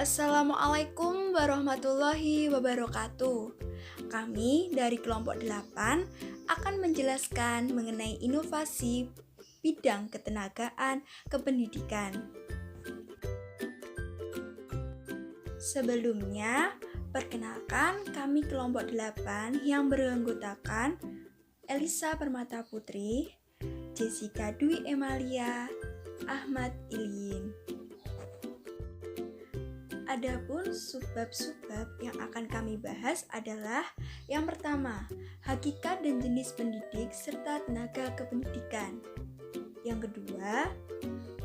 Assalamualaikum warahmatullahi wabarakatuh. Kami dari kelompok 8 akan menjelaskan mengenai inovasi bidang ketenagaan kependidikan. Sebelumnya, perkenalkan kami kelompok 8 yang beranggotakan Elisa Permata Putri, Jessica Dwi Emalia, Ahmad Iliin. Adapun subbab-subbab yang akan kami bahas adalah yang pertama, hakikat dan jenis pendidik serta tenaga kependidikan. Yang kedua,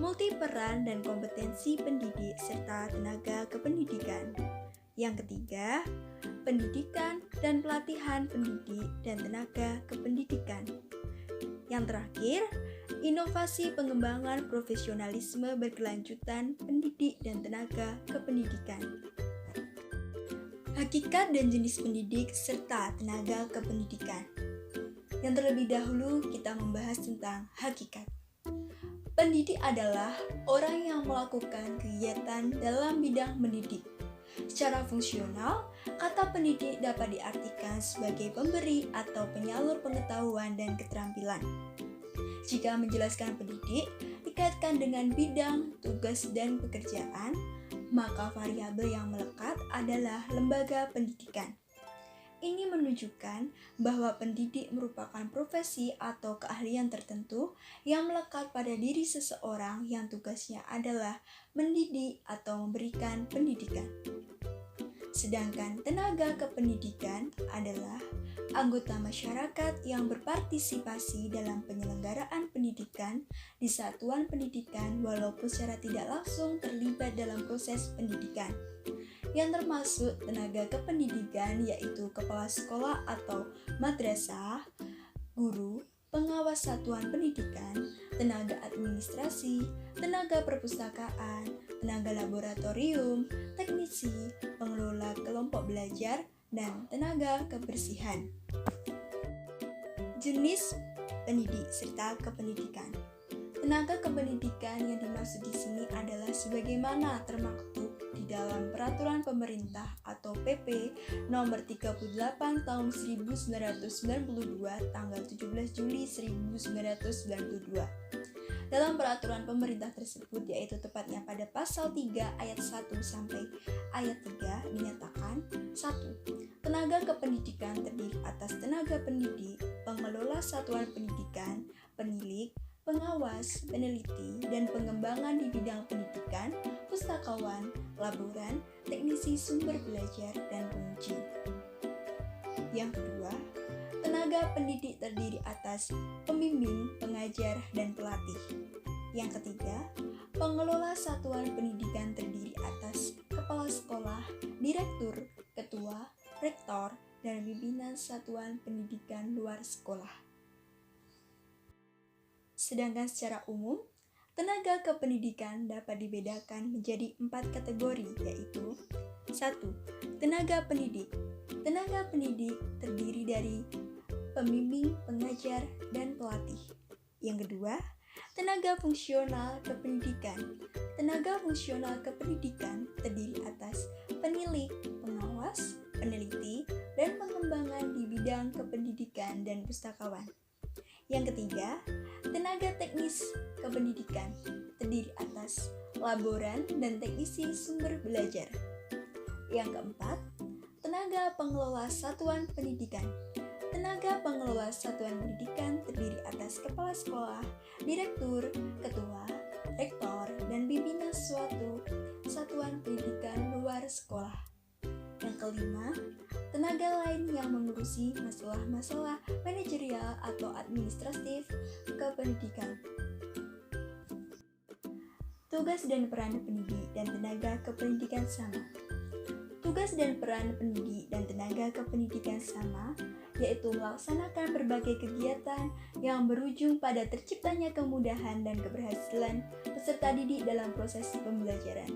multi peran dan kompetensi pendidik serta tenaga kependidikan. Yang ketiga, pendidikan dan pelatihan pendidik dan tenaga kependidikan. Yang terakhir, inovasi pengembangan profesionalisme berkelanjutan pendidik dan tenaga kependidikan. Hakikat dan jenis pendidik serta tenaga kependidikan. Yang terlebih dahulu kita membahas tentang hakikat. Pendidik adalah orang yang melakukan kegiatan dalam bidang mendidik. Secara fungsional, kata pendidik dapat diartikan sebagai pemberi atau penyalur pengetahuan dan keterampilan. Jika menjelaskan pendidik dikaitkan dengan bidang, tugas, dan pekerjaan, maka variabel yang melekat adalah lembaga pendidikan. Ini menunjukkan bahwa pendidik merupakan profesi atau keahlian tertentu yang melekat pada diri seseorang yang tugasnya adalah mendidik atau memberikan pendidikan. Sedangkan tenaga kependidikan adalah anggota masyarakat yang berpartisipasi dalam penyelenggaraan pendidikan di satuan pendidikan walaupun secara tidak langsung terlibat dalam proses pendidikan. Yang termasuk tenaga kependidikan yaitu kepala sekolah atau madrasah, guru, pengawas satuan pendidikan, tenaga administrasi, tenaga perpustakaan, tenaga laboratorium, teknisi, pengelola kelompok belajar, dan tenaga kebersihan. Jenis pendidik serta kependidikan. Tenaga kependidikan yang dimaksud di sini adalah sebagaimana termaktub di dalam Peraturan Pemerintah atau PP Nomor 38 Tahun 1992 tanggal 17 Juli 1992. Dalam peraturan pemerintah tersebut, yaitu tepatnya pada pasal 3 ayat 1 sampai ayat 3 dinyatakan 1. Tenaga kependidikan terdiri atas tenaga pendidik, pengelola satuan pendidikan, penilik, pengawas, peneliti, dan pengembangan di bidang pendidikan, pustakawan, laboran, teknisi sumber belajar, dan penguji. Yang kedua, tenaga pendidik terdiri atas pembimbing, pengajar, dan pelatih. Yang ketiga, pengelola satuan pendidikan terdiri atas kepala sekolah, direktur, ketua, rektor, dan pimpinan satuan pendidikan luar sekolah. Sedangkan secara umum, tenaga kependidikan dapat dibedakan menjadi 4 kategori, yaitu 1. Tenaga pendidik. Tenaga pendidik terdiri dari pembimbing, pengajar, dan pelatih. Yang kedua, tenaga fungsional kependidikan. Tenaga fungsional kependidikan terdiri atas penilik, pengawas, peneliti, dan pengembangan di bidang kependidikan dan pustakawan. Yang ketiga, tenaga teknis kependidikan terdiri atas laboran dan teknisi sumber belajar. Yang keempat, tenaga pengelola satuan pendidikan. Tenaga pengelola satuan pendidikan terdiri atas kepala sekolah, direktur, ketua, rektor, dan pimpinan suatu satuan pendidikan luar sekolah. Yang kelima, tenaga lain yang mengurusi masalah-masalah manajerial atau administratif kependidikan. Tugas dan peran pendidik dan tenaga kependidikan sama. Tugas dan peran pendidik dan tenaga kependidikan sama, yaitu melaksanakan berbagai kegiatan yang berujung pada terciptanya kemudahan dan keberhasilan peserta didik dalam proses pembelajaran.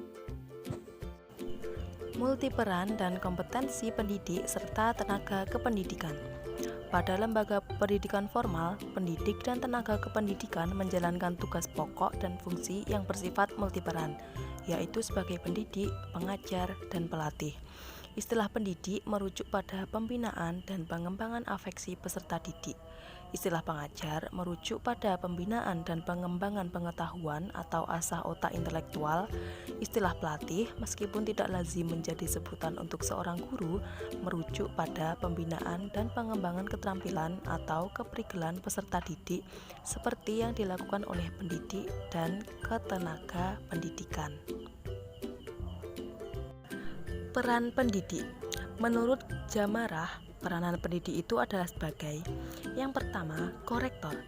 Multiperan dan kompetensi pendidik serta tenaga kependidikan. Pada lembaga pendidikan formal, pendidik dan tenaga kependidikan menjalankan tugas pokok dan fungsi yang bersifat multiperan, yaitu sebagai pendidik, pengajar, dan pelatih. Istilah pendidik merujuk pada pembinaan dan pengembangan afeksi peserta didik. Istilah pengajar merujuk pada pembinaan dan pengembangan pengetahuan atau asah otak intelektual. Istilah pelatih, meskipun tidak lazim menjadi sebutan untuk seorang guru, merujuk pada pembinaan dan pengembangan keterampilan atau keprigelan peserta didik seperti yang dilakukan oleh pendidik dan ketenaga pendidikan. Peran pendidik. Menurut Jamarah, peranan pendidik itu adalah sebagai: yang pertama, korektor.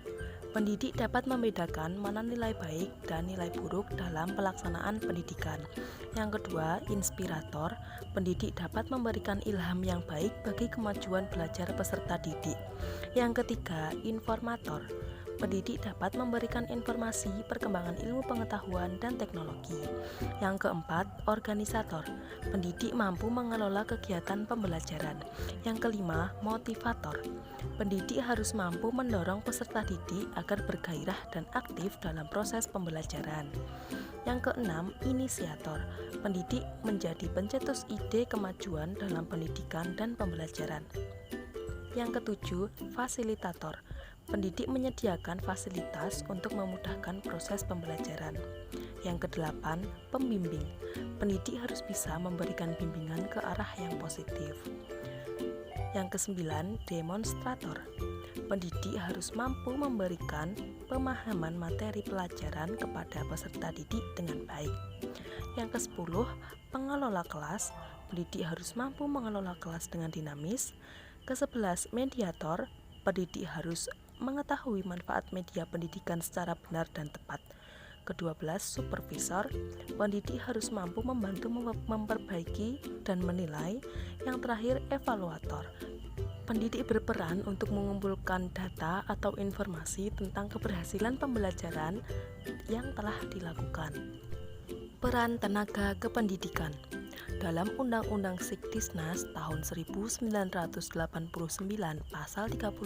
Pendidik dapat membedakan mana nilai baik dan nilai buruk dalam pelaksanaan pendidikan. Yang kedua, inspirator. Pendidik dapat memberikan ilham yang baik bagi kemajuan belajar peserta didik. Yang ketiga, informator. Pendidik dapat memberikan informasi perkembangan ilmu pengetahuan dan teknologi. Yang keempat, organisator. Pendidik mampu mengelola kegiatan pembelajaran. Yang kelima, motivator. Pendidik harus mampu mendorong peserta didik agar bergairah dan aktif dalam proses pembelajaran. Yang keenam, inisiator. Pendidik menjadi pencetus ide kemajuan dalam pendidikan dan pembelajaran. Yang ketujuh, fasilitator. Pendidik menyediakan fasilitas untuk memudahkan proses pembelajaran. Yang kedelapan, pembimbing. Pendidik harus bisa memberikan bimbingan ke arah yang positif. Yang kesembilan, demonstrator. Pendidik harus mampu memberikan pemahaman materi pelajaran kepada peserta didik dengan baik. Yang kesepuluh, pengelola kelas. Pendidik harus mampu mengelola kelas dengan dinamis. Kesebelas, mediator. Pendidik harus mengetahui manfaat media pendidikan secara benar dan tepat. Ke-12, supervisor. Pendidik harus mampu membantu memperbaiki dan menilai. Yang terakhir, evaluator. Pendidik berperan untuk mengumpulkan data atau informasi tentang keberhasilan pembelajaran yang telah dilakukan. Peran tenaga kependidikan. Dalam Undang-Undang Sikdisnas tahun 1989 pasal 31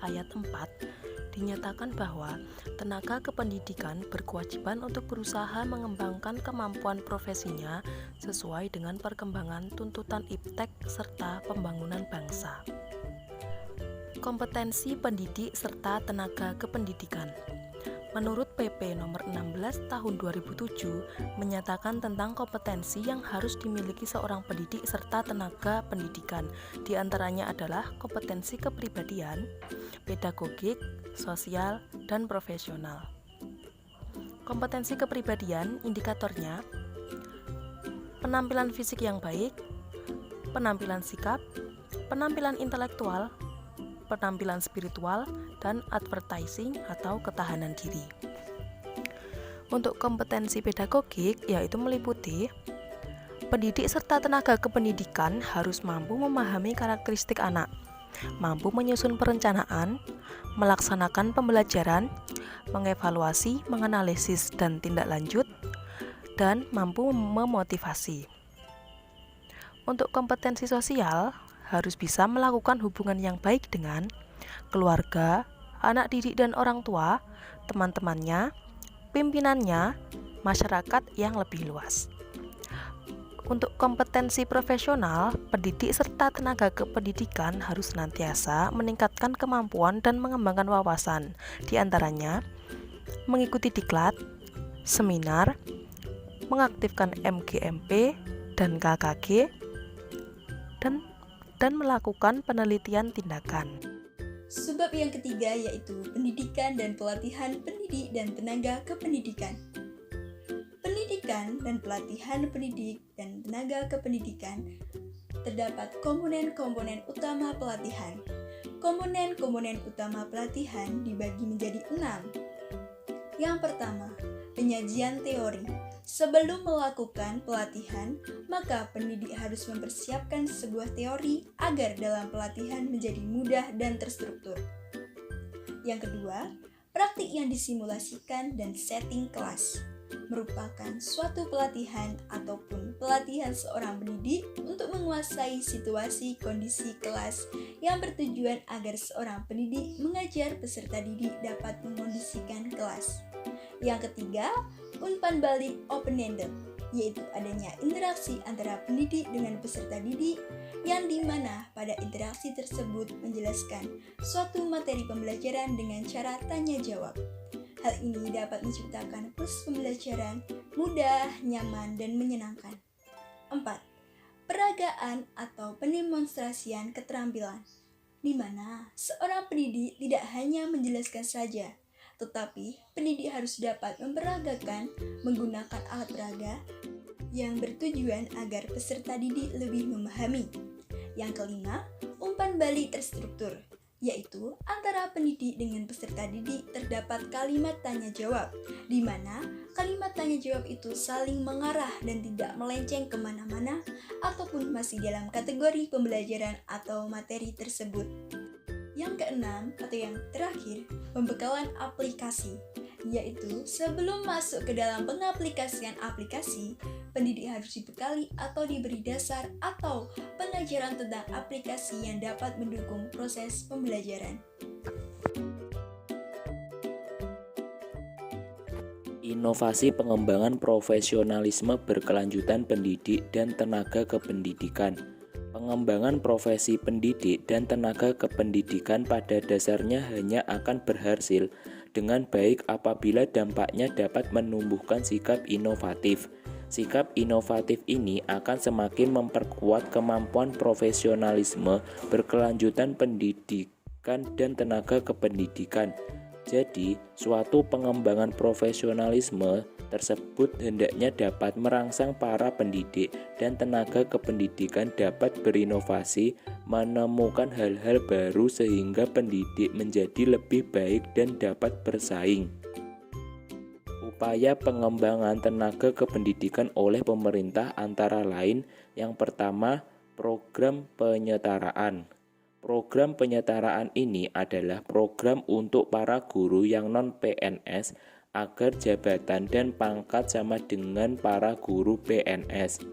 ayat 4 dinyatakan bahwa tenaga kependidikan berkewajiban untuk berusaha mengembangkan kemampuan profesinya sesuai dengan perkembangan tuntutan iptek serta pembangunan bangsa. Kompetensi pendidik serta tenaga kependidikan. Menurut PP nomor 16 tahun 2007 menyatakan tentang kompetensi yang harus dimiliki seorang pendidik serta tenaga pendidikan. Di antaranya adalah kompetensi kepribadian, pedagogik, sosial, dan profesional. Kompetensi kepribadian indikatornya: penampilan fisik yang baik, penampilan sikap, penampilan intelektual, penampilan spiritual, dan advertising atau ketahanan diri. Untuk kompetensi pedagogik yaitu meliputi pendidik serta tenaga kependidikan harus mampu memahami karakteristik anak, mampu menyusun perencanaan, melaksanakan pembelajaran, mengevaluasi, menganalisis dan tindak lanjut, dan mampu memotivasi. Untuk kompetensi sosial harus bisa melakukan hubungan yang baik dengan keluarga, anak didik dan orang tua, teman-temannya, pimpinannya, masyarakat yang lebih luas. Untuk kompetensi profesional, pendidik serta tenaga kependidikan harus senantiasa meningkatkan kemampuan dan mengembangkan wawasan, di antaranya mengikuti diklat, seminar, mengaktifkan MGMP dan KKG, dan melakukan penelitian tindakan. Subbab yang ketiga yaitu pendidikan dan pelatihan pendidik dan tenaga kependidikan. Pendidikan dan pelatihan pendidik dan tenaga kependidikan terdapat komponen-komponen utama pelatihan. Komponen-komponen utama pelatihan dibagi menjadi 6. Yang pertama, penyajian teori. Sebelum melakukan pelatihan, maka pendidik harus mempersiapkan sebuah teori agar dalam pelatihan menjadi mudah dan terstruktur. Yang kedua, praktik yang disimulasikan dan setting kelas merupakan suatu pelatihan ataupun pelatihan seorang pendidik untuk menguasai situasi kondisi kelas yang bertujuan agar seorang pendidik mengajar peserta didik dapat mengkondisikan kelas. Yang ketiga, umpan balik open-ended yaitu adanya interaksi antara pendidik dengan peserta didik, yang dimana pada interaksi tersebut menjelaskan suatu materi pembelajaran dengan cara tanya-jawab. Hal ini dapat menciptakan proses pembelajaran mudah, nyaman, dan menyenangkan. 4. Peragaan atau pendemonstrasian keterampilan, di mana seorang pendidik tidak hanya menjelaskan saja, tetapi pendidik harus dapat memperagakan menggunakan alat peraga yang bertujuan agar peserta didik lebih memahami. Yang kelima, umpan balik terstruktur, yaitu antara pendidik dengan peserta didik terdapat kalimat tanya-jawab, di mana kalimat tanya-jawab itu saling mengarah dan tidak melenceng kemana-mana ataupun masih dalam kategori pembelajaran atau materi tersebut. Yang keenam atau yang terakhir, pembekalan aplikasi, yaitu sebelum masuk ke dalam pengaplikasian aplikasi, pendidik harus dibekali atau diberi dasar atau pengajaran tentang aplikasi yang dapat mendukung proses pembelajaran. Inovasi pengembangan profesionalisme berkelanjutan pendidik dan tenaga kependidikan. Pengembangan profesi pendidik dan tenaga kependidikan pada dasarnya hanya akan berhasil dengan baik apabila dampaknya dapat menumbuhkan sikap inovatif. Sikap inovatif ini akan semakin memperkuat kemampuan profesionalisme berkelanjutan pendidikan dan tenaga kependidikan. Jadi, suatu pengembangan profesionalisme tersebut hendaknya dapat merangsang para pendidik dan tenaga kependidikan dapat berinovasi, menemukan hal-hal baru sehingga pendidik menjadi lebih baik dan dapat bersaing. Upaya pengembangan tenaga kependidikan oleh pemerintah antara lain, yang pertama, program penyetaraan. Program penyetaraan ini adalah program untuk para guru yang non-PNS agar jabatan dan pangkat sama dengan para guru PNS.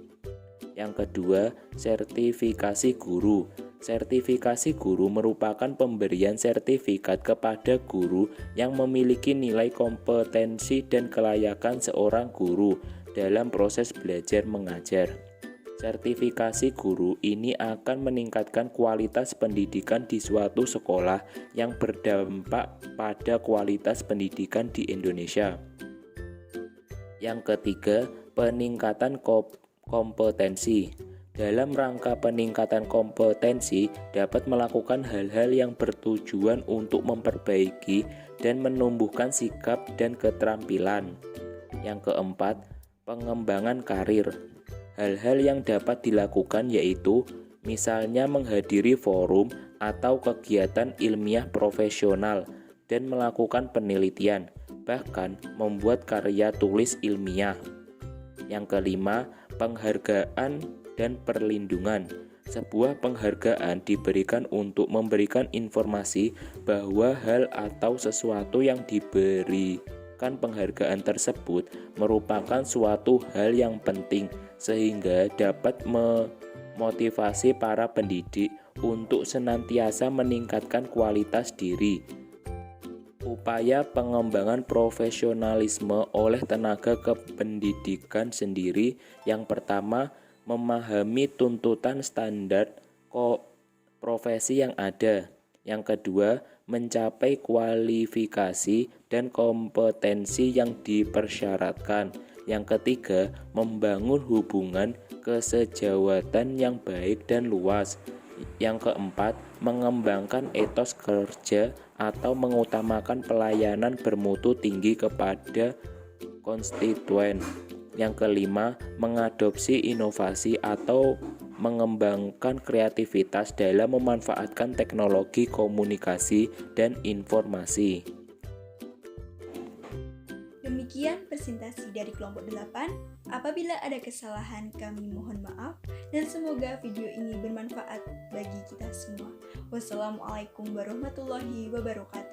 Yang kedua, sertifikasi guru. Sertifikasi guru merupakan pemberian sertifikat kepada guru yang memiliki nilai kompetensi dan kelayakan seorang guru dalam proses belajar mengajar. Sertifikasi guru ini akan meningkatkan kualitas pendidikan di suatu sekolah yang berdampak pada kualitas pendidikan di Indonesia. Yang ketiga, peningkatan kompetensi. Dalam rangka peningkatan kompetensi dapat melakukan hal-hal yang bertujuan untuk memperbaiki dan menumbuhkan sikap dan keterampilan. Yang keempat, pengembangan karir. Hal-hal yang dapat dilakukan yaitu misalnya menghadiri forum atau kegiatan ilmiah profesional dan melakukan penelitian, bahkan membuat karya tulis ilmiah. Yang kelima, penghargaan dan perlindungan. Sebuah penghargaan diberikan untuk memberikan informasi bahwa hal atau sesuatu yang diberikan penghargaan tersebut merupakan suatu hal yang penting sehingga dapat memotivasi para pendidik untuk senantiasa meningkatkan kualitas diri. Upaya pengembangan profesionalisme oleh tenaga kependidikan sendiri, yang pertama, memahami tuntutan standar profesi yang ada. Yang kedua, mencapai kualifikasi dan kompetensi yang dipersyaratkan. Yang ketiga, membangun hubungan kesejawatan yang baik dan luas. Yang keempat, mengembangkan etos kerja atau mengutamakan pelayanan bermutu tinggi kepada konstituen. Yang kelima, mengadopsi inovasi atau mengembangkan kreativitas dalam memanfaatkan teknologi komunikasi dan informasi. Demikian presentasi dari kelompok 8. Apabila ada kesalahan, kami mohon maaf dan semoga video ini bermanfaat bagi kita semua. Wassalamualaikum warahmatullahi wabarakatuh.